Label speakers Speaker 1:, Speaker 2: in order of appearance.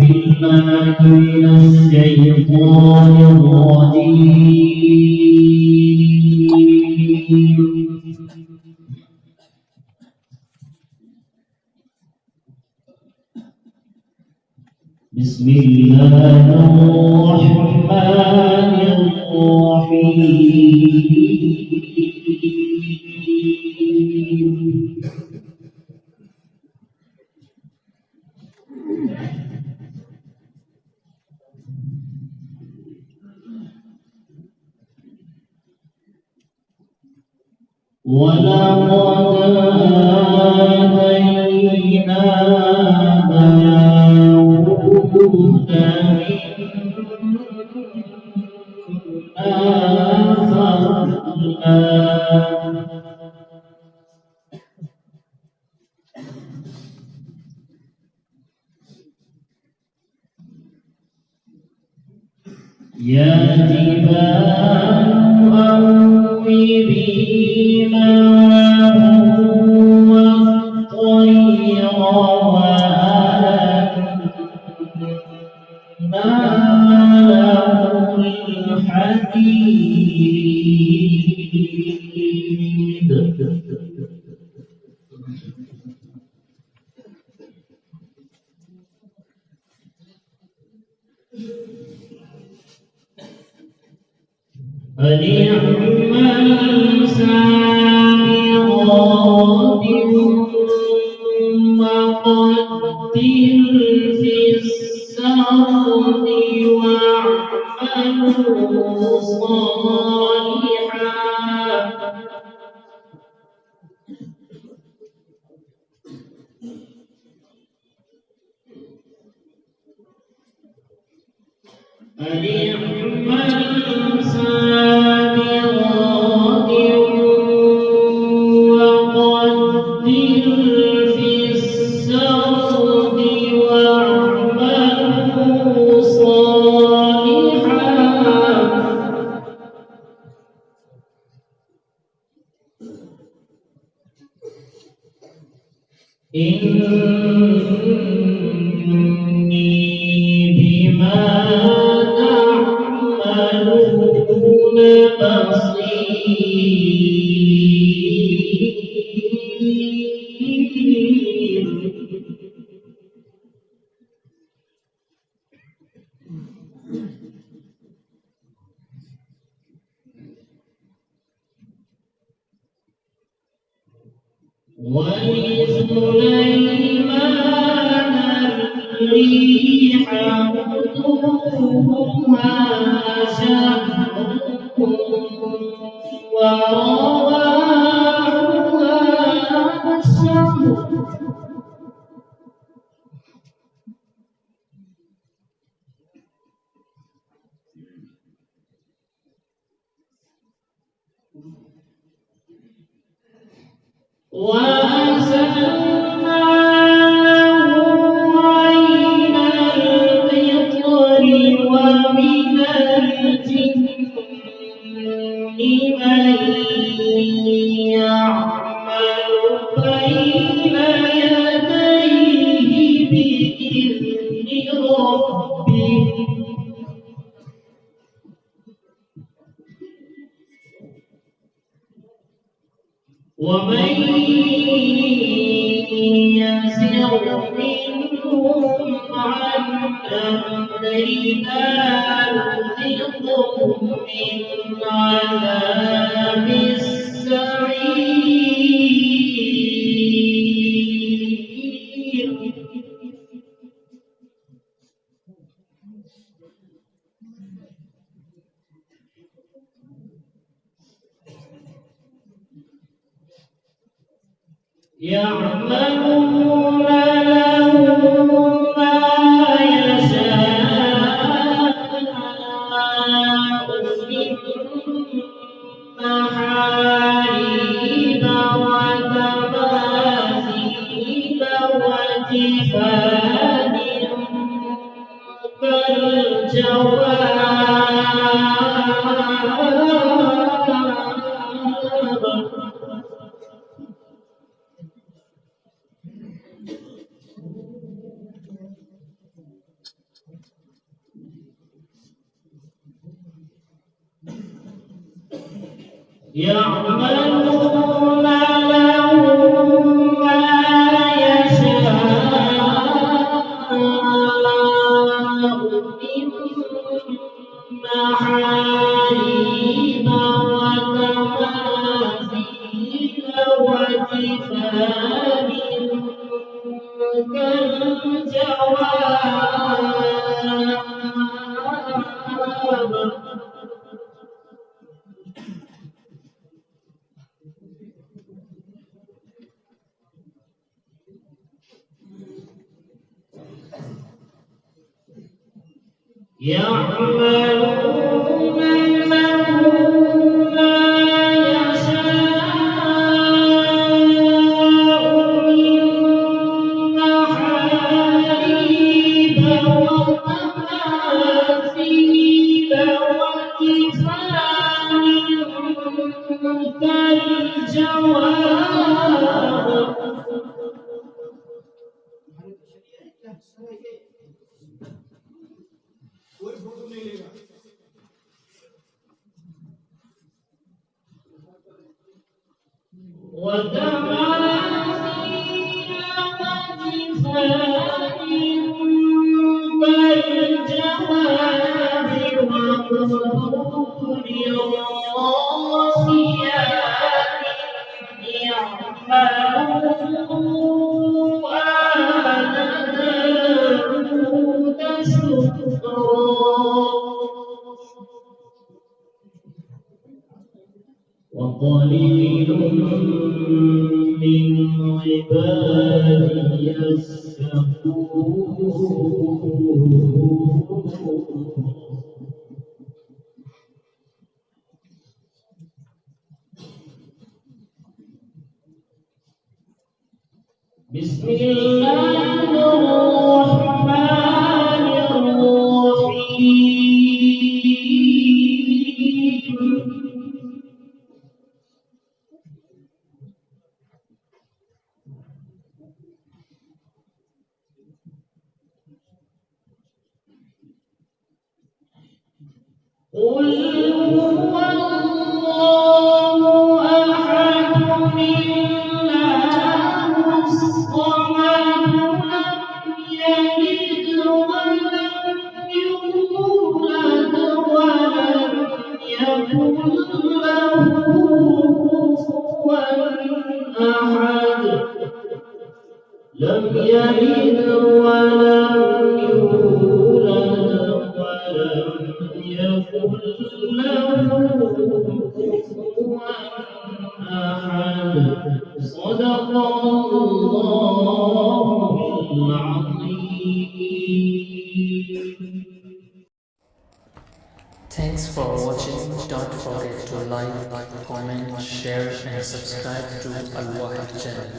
Speaker 1: بالله من الشيطان الرجيم. بسم الله الرحمن الرحيم. ولقد آتينا داود منا فضلا. يا جبال أوبي معه والطير وألنا له الحديد. فليعمل سابغات وقدر في السرد واعملوا صالحا إني بما تعملون بصير. ولسليمان الريح غدوها شهر ورواحها شهر وأنزلنا له عين القطر ومن الجن من يعمل بين يديه بإذن ربه ومن يزغ منهم عن أمرنا نذقه من عذاب السعير. يعملون له ما يشاء من محاريب وتماثيل وجفان كالجواب. يعملون له ما يشاء من محاريب وتماثيل وجفان كالجواب يعملون له ما يشاء من محاريب وتماثيل وجفان كالجواب وتماثيل وجفان كالجواب وقدور الراسيات يعملوا آل داود شكرا وقليل من عبادي الشكور بسم الله الرحمن الرحيم قل هو الله أحد الله الصمد لم يلد ولم يولد ولم يكن له كفوا أحد لم يلد ولم يولد ولم يكن له كفوا أحد صدق الله العظيم.
Speaker 2: Thanks for watching. Don't forget to like, comment, share and subscribe to Al Wahid channel.